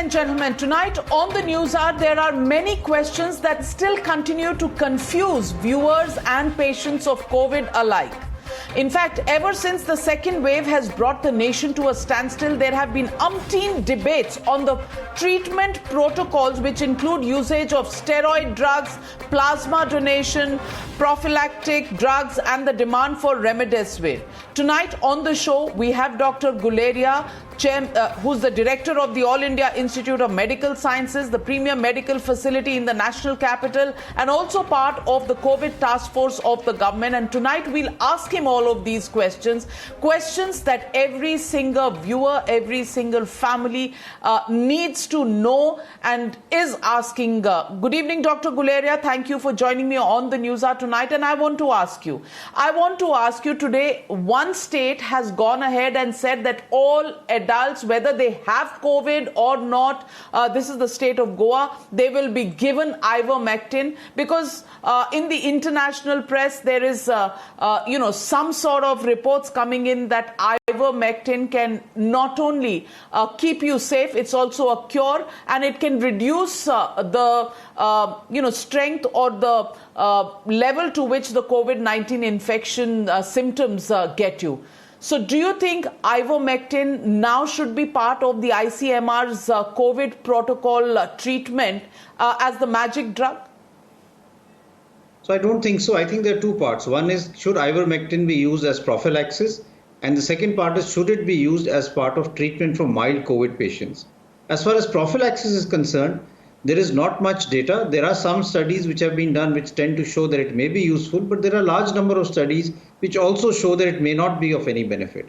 and gentlemen, tonight on the Newshour, there are many questions that still continue to confuse viewers and patients of COVID alike. In fact, ever since the second wave has brought the nation to a standstill, there have been umpteen debates on the treatment protocols, which include usage of steroid drugs, plasma donation, prophylactic drugs, and the demand for remdesivir. Tonight on the show, we have Dr. Guleria, who's the director of the All India Institute of Medical Sciences, the premier medical facility in the national capital, and also part of the COVID task force of the government. And tonight we'll ask him all of these questions that every single viewer, every single family needs to know and is asking. Good evening, Dr. Guleria. Thank you for joining me on the Newshour tonight. And I want to ask you today, one state has gone ahead and said that all adults, whether they have COVID or not, this is the state of Goa, they will be given Ivermectin, because in the international press there is some sort of reports coming in that Ivermectin can not only keep you safe, it's also a cure, and it can reduce the strength or the level to which the COVID-19 infection symptoms get you. So do you think Ivermectin now should be part of the ICMR's COVID protocol treatment as the magic drug? So I don't think so. I think there are two parts. One is, should Ivermectin be used as prophylaxis? And the second part is, should it be used as part of treatment for mild COVID patients? As far as prophylaxis is concerned, there is not much data. There are some studies which have been done which tend to show that it may be useful, but there are a large number of studies which also show that it may not be of any benefit.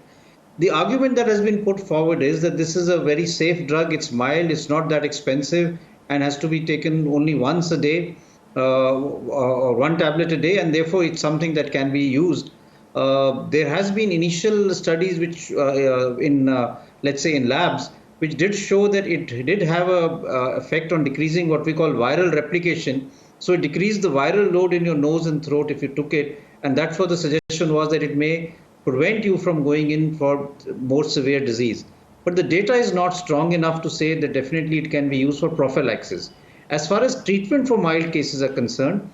The argument that has been put forward is that this is a very safe drug, it's mild, it's not that expensive, and has to be taken only once a day, or one tablet a day, and therefore it's something that can be used. There has been initial studies which let's say in labs, which did show that it did have a effect on decreasing what we call viral replication. So it decreased the viral load in your nose and throat if you took it, and that's what the suggestion was, that it may prevent you from going in for more severe disease. But the data is not strong enough to say that definitely it can be used for prophylaxis. As far as treatment for mild cases are concerned,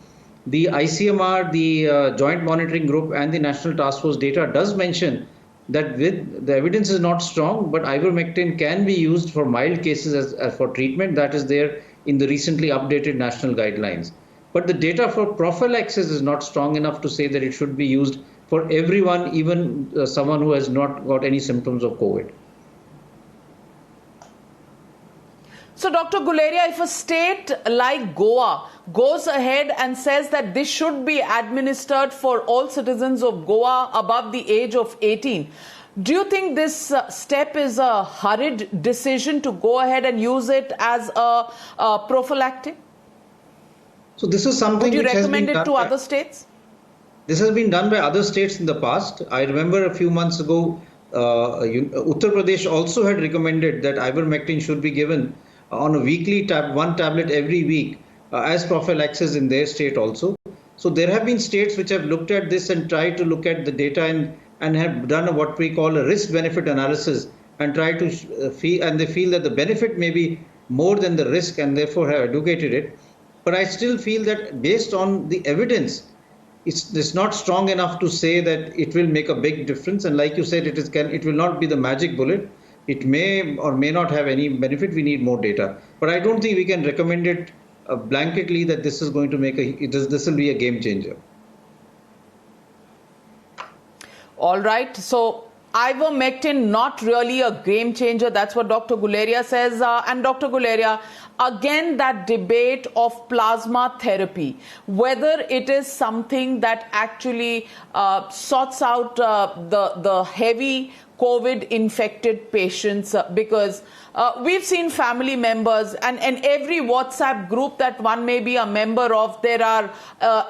the ICMR, the Joint Monitoring Group, and the National Task Force data does mention that the evidence is not strong, but Ivermectin can be used for mild cases as for treatment. That is there in the recently updated national guidelines. But the data for prophylaxis is not strong enough to say that it should be used for everyone, even someone who has not got any symptoms of COVID. So, Dr. Guleria, if a state like Goa goes ahead and says that this should be administered for all citizens of Goa above the age of 18, do you think this step is a hurried decision to go ahead and use it as a prophylactic? So this is something which has been recommend it to by other states? This has been done by other states in the past. I remember a few months ago, Uttar Pradesh also had recommended that Ivermectin should be given on a weekly one tablet every week as prophylaxis in their state also. So there have been states which have looked at this and tried to look at the data and have done what we call a risk-benefit analysis and try to they feel that the benefit may be more than the risk, and therefore have advocated it. But I still feel that based on the evidence, it's not strong enough to say that it will make a big difference. And like you said, it will not be the magic bullet. It may or may not have any benefit. We need more data. But I don't think we can recommend it blanketly that this is going to this will be a game changer. All right. So Ivermectin, not really a game changer. That's what Dr. Guleria says. And Dr. Guleria, again, that debate of plasma therapy, whether it is something that actually sorts out the heavy COVID infected patients, because we've seen family members and every WhatsApp group that one may be a member of, there are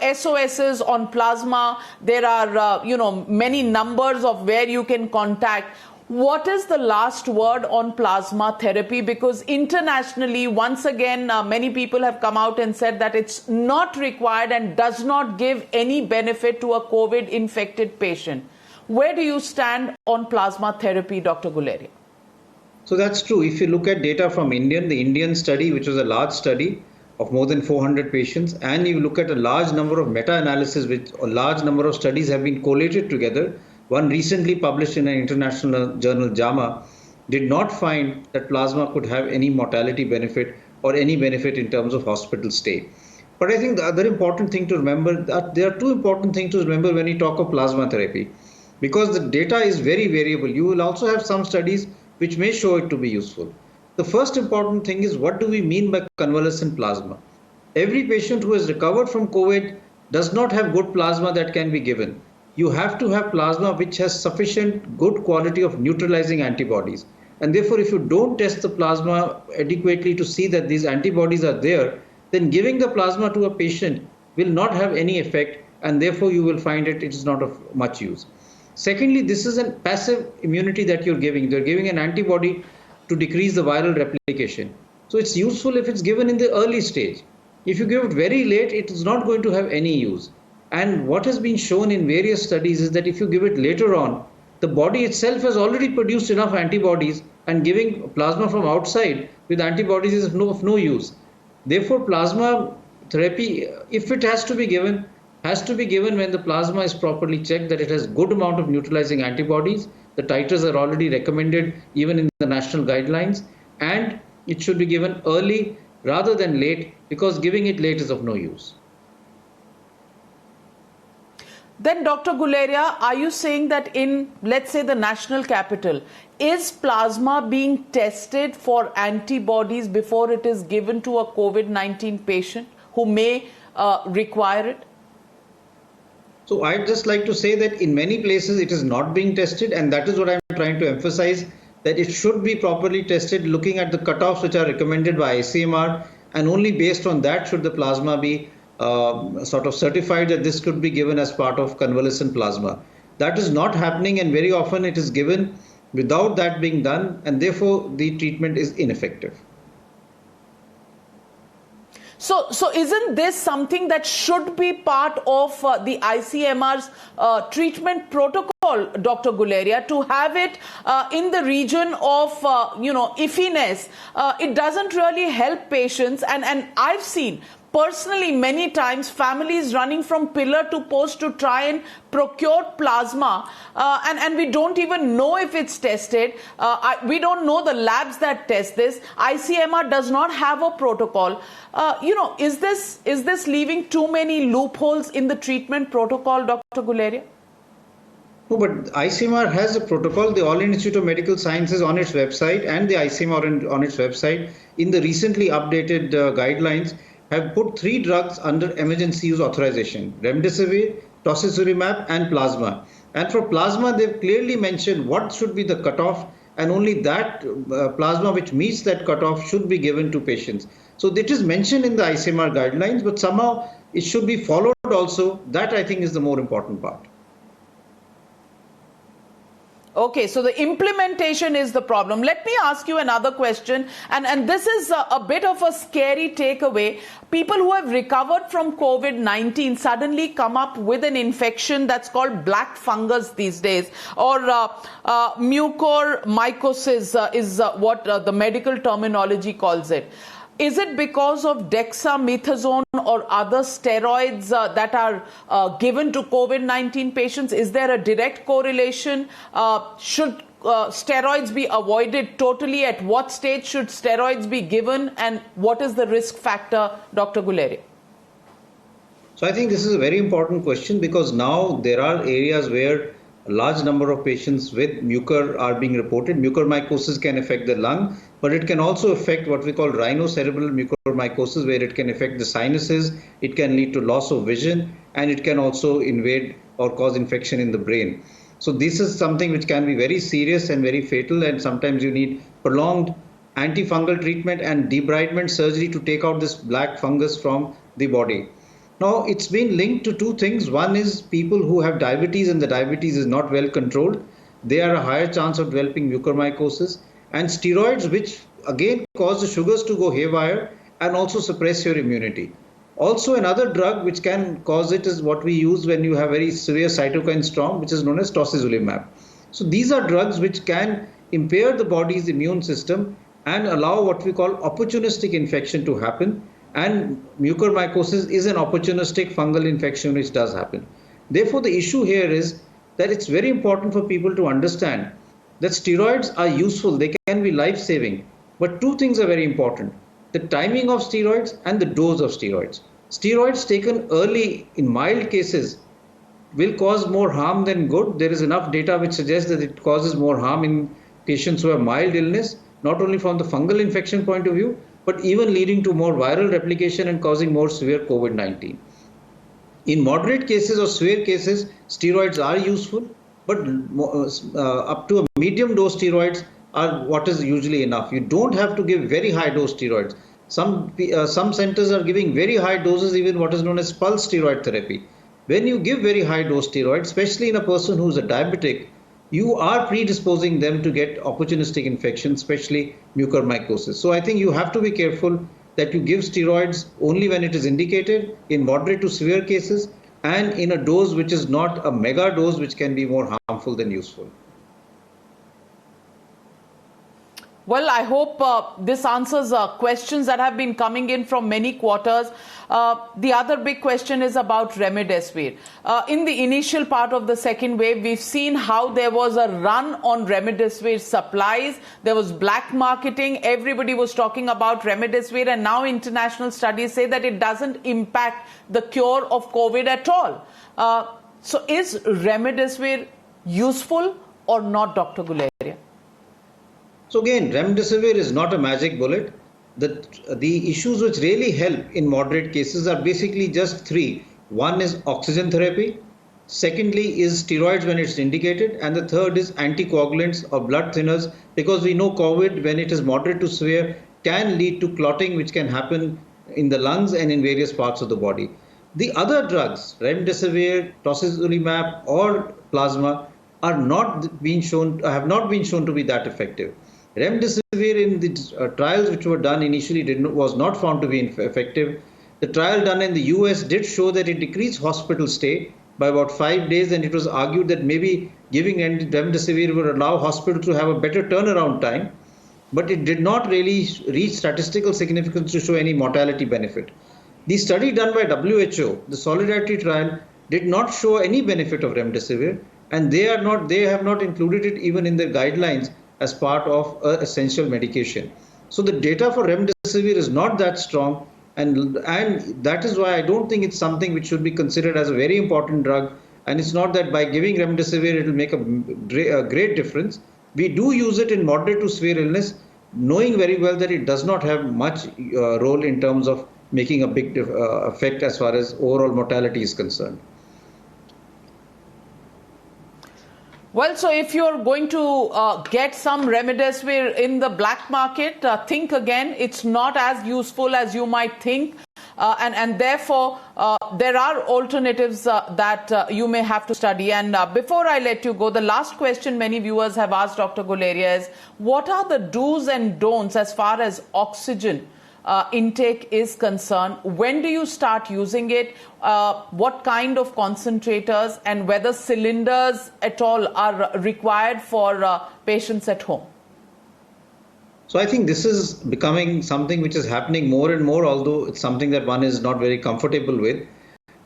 SOSs on plasma. There are, many numbers of where you can contact. What is the last word on plasma therapy? Because internationally, once again, many people have come out and said that it's not required and does not give any benefit to a COVID infected patient. Where do you stand on plasma therapy, Dr. Guleria? So that's true. If you look at data from the Indian study, which was a large study of more than 400 patients, and you look at a large number of meta-analysis, which a large number of studies have been collated together. One recently published in an international journal, JAMA, did not find that plasma could have any mortality benefit or any benefit in terms of hospital stay. But I think the other important thing to remember, that there are two important things to remember when you talk of plasma therapy, because the data is very variable. You will also have some studies which may show it to be useful. The first important thing is, what do we mean by convalescent plasma? Every patient who has recovered from COVID does not have good plasma that can be given. You have to have plasma which has sufficient good quality of neutralizing antibodies. And therefore, if you don't test the plasma adequately to see that these antibodies are there, then giving the plasma to a patient will not have any effect, and therefore you will find it is not of much use. Secondly, this is a passive immunity that you're giving. You're giving an antibody to decrease the viral replication. So it's useful if it's given in the early stage. If you give it very late, it is not going to have any use. And what has been shown in various studies is that if you give it later on, the body itself has already produced enough antibodies, and giving plasma from outside with antibodies is of no use. Therefore, plasma therapy, if it has to be given when the plasma is properly checked, that it has good amount of neutralizing antibodies. The titers are already recommended even in the national guidelines, and it should be given early rather than late, because giving it late is of no use. Then, Dr. Guleria, are you saying that in, let's say, the national capital, is plasma being tested for antibodies before it is given to a COVID-19 patient who may require it? So I'd just like to say that in many places it is not being tested, and that is what I'm trying to emphasize, that it should be properly tested, looking at the cutoffs which are recommended by ICMR, and only based on that should the plasma be sort of certified that this could be given as part of convalescent plasma. That is not happening, and very often it is given without that being done, and therefore the treatment is ineffective. So isn't this something that should be part of the ICMR's treatment protocol, Dr. Guleria, to have it in the region of, iffiness? It doesn't really help patients, and I've seen personally many times families running from pillar to post to try and procure plasma, and we don't even know if it's tested. We don't know the labs that test this. ICMR does not have a protocol. Is this leaving too many loopholes in the treatment protocol, Dr. Guleria? No, but ICMR has a protocol. The All India Institute of Medical Sciences on its website, and the ICMR on its website, in the recently updated guidelines, have put 3 drugs under emergency use authorization: remdesivir, tocilizumab, and plasma. And for plasma, they've clearly mentioned what should be the cutoff, and only that plasma which meets that cutoff should be given to patients. So it is mentioned in the ICMR guidelines, but somehow it should be followed also. That, I think, is the more important part. Okay, so the implementation is the problem. Let me ask you another question, and this is a bit of a scary takeaway. People who have recovered from COVID-19 suddenly come up with an infection that's called black fungus these days, or mucomycosis is what the medical terminology calls it. Is it because of dexamethasone or other steroids that are given to COVID-19 patients? Is there a direct correlation? Should steroids be avoided totally? At what stage should steroids be given? And what is the risk factor, Dr. Guleria? So I think this is a very important question, because now there are areas where a large number of patients with mucor are being reported. Mucormycosis can affect the lung, but it can also affect what we call rhinocerebral mucormycosis, where it can affect the sinuses, it can lead to loss of vision, and it can also invade or cause infection in the brain. So this is something which can be very serious and very fatal, and sometimes you need prolonged antifungal treatment and debridement surgery to take out this black fungus from the body. Now, it's been linked to 2 things. One is people who have diabetes and the diabetes is not well controlled. They are a higher chance of developing mucormycosis. And steroids, which again cause the sugars to go haywire and also suppress your immunity. Also, another drug which can cause it is what we use when you have very severe cytokine storm, which is known as tocilizumab. So these are drugs which can impair the body's immune system and allow what we call opportunistic infection to happen. And mucormycosis is an opportunistic fungal infection which does happen. Therefore, the issue here is that it's very important for people to understand that steroids are useful, they can be life-saving, but two things are very important: the timing of steroids and the dose of steroids. Steroids taken early in mild cases will cause more harm than good. There is enough data which suggests that it causes more harm in patients who have mild illness, not only from the fungal infection point of view, but even leading to more viral replication and causing more severe COVID-19. In moderate cases or severe cases, steroids are useful, but up to a medium dose steroids are what is usually enough. You don't have to give very high dose steroids. Some centers are giving very high doses, even what is known as pulse steroid therapy. When you give very high dose steroids, especially in a person who's a diabetic, you are predisposing them to get opportunistic infections, especially mucormycosis. So I think you have to be careful that you give steroids only when it is indicated in moderate to severe cases and in a dose which is not a mega dose, which can be more harmful than useful. Well, I hope this answers questions that have been coming in from many quarters. The other big question is about remdesivir. In the initial part of the second wave, we've seen how there was a run on remdesivir supplies. There was black marketing. Everybody was talking about remdesivir, and now international studies say that it doesn't impact the cure of COVID at all. So is remdesivir useful or not, Dr. Guleria? So again, remdesivir is not a magic bullet. The issues which really help in moderate cases are basically just three. One is oxygen therapy. Secondly is steroids when it's indicated. And the third is anticoagulants or blood thinners, because we know COVID, when it is moderate to severe, can lead to clotting, which can happen in the lungs and in various parts of the body. The other drugs, remdesivir, tocilizumab or plasma, have not been shown to be that effective. Remdesivir in the trials which were done initially was not found to be effective. The trial done in the US did show that it decreased hospital stay by about 5 days, and it was argued that maybe giving remdesivir would allow hospitals to have a better turnaround time, but it did not really reach statistical significance to show any mortality benefit. The study done by WHO, the Solidarity trial, did not show any benefit of remdesivir, and they have not included it even in their guidelines as part of an essential medication. So the data for remdesivir is not that strong, and that is why I don't think it's something which should be considered as a very important drug. And it's not that by giving remdesivir it will make a great difference. We do use it in moderate to severe illness, knowing very well that it does not have much role in terms of making a big effect as far as overall mortality is concerned. Well, so if you're going to get some remdesivir in the black market, think again. It's not as useful as you might think. And therefore, there are alternatives that you may have to study. And before I let you go, the last question many viewers have asked Dr. Guleria is, what are the do's and don'ts as far as oxygen intake is concerned? When do you start using it? What kind of concentrators, and whether cylinders at all are required for patients at home? So I think this is becoming something which is happening more and more, although it's something that one is not very comfortable with,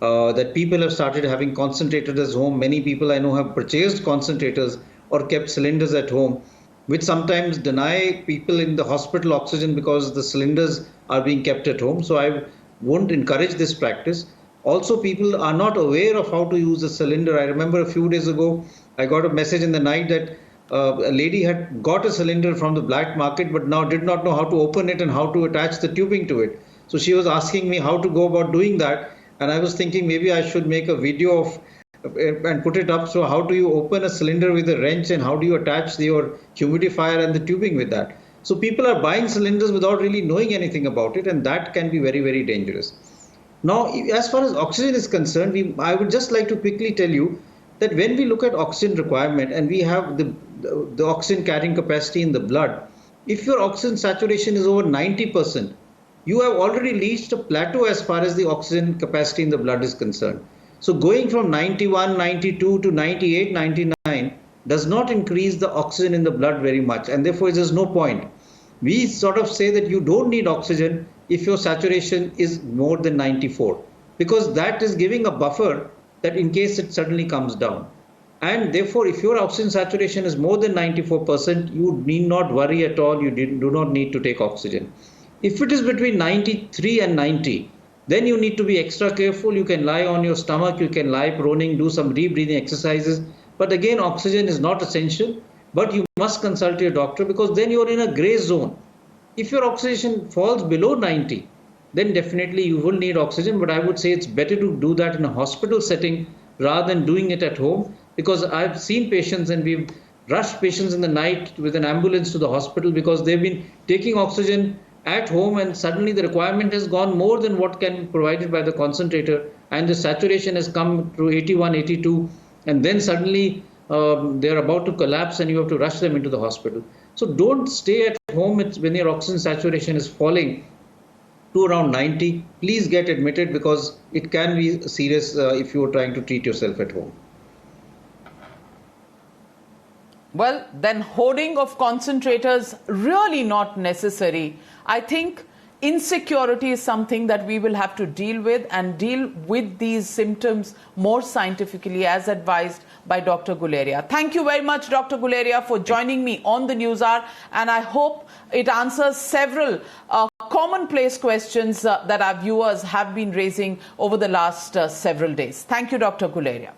that people have started having concentrators at home. Many people I know have purchased concentrators or kept cylinders at home, which sometimes deny people in the hospital oxygen because the cylinders are being kept at home. So I won't encourage this practice. Also, people are not aware of how to use a cylinder. I remember a few days ago, I got a message in the night that a lady had got a cylinder from the black market, but now did not know how to open it and how to attach the tubing to it. So she was asking me how to go about doing that. And I was thinking maybe I should make a video of and put it up. So how do you open a cylinder with a wrench, and how do you attach your humidifier and the tubing with that? So people are buying cylinders without really knowing anything about it, and that can be very, very dangerous. Now, as far as oxygen is concerned, I would just like to quickly tell you that when we look at oxygen requirement and we have the oxygen carrying capacity in the blood, if your oxygen saturation is over 90%, you have already reached a plateau as far as the oxygen capacity in the blood is concerned. So going from 91, 92 to 98, 99, does not increase the oxygen in the blood very much, and therefore there's no point. We sort of say that you don't need oxygen if your saturation is more than 94, because that is giving a buffer that in case it suddenly comes down. And therefore, if your oxygen saturation is more than 94%, you need not worry at all. You do not need to take oxygen. If it is between 93 and 90, then you need to be extra careful. You can lie on your stomach, you can lie proning, do some deep breathing exercises. But again, oxygen is not essential, but you must consult your doctor, because then you're in a gray zone. If your oxygen falls below 90, then definitely you will need oxygen. But I would say it's better to do that in a hospital setting rather than doing it at home, because I've seen patients and we've rushed patients in the night with an ambulance to the hospital because they've been taking oxygen at home, and suddenly the requirement has gone more than what can be provided by the concentrator, and the saturation has come to 81, 82, and then suddenly they're about to collapse and you have to rush them into the hospital. So don't stay at home when your oxygen saturation is falling to around 90. Please get admitted, because it can be serious if you are trying to treat yourself at home. Well, then hoarding of concentrators really not necessary. I think insecurity is something that we will have to deal with, and deal with these symptoms more scientifically as advised by Dr. Guleria. Thank you very much, Dr. Guleria, for joining me on the News Hour, and I hope it answers several commonplace questions that our viewers have been raising over the last several days. Thank you, Dr. Guleria.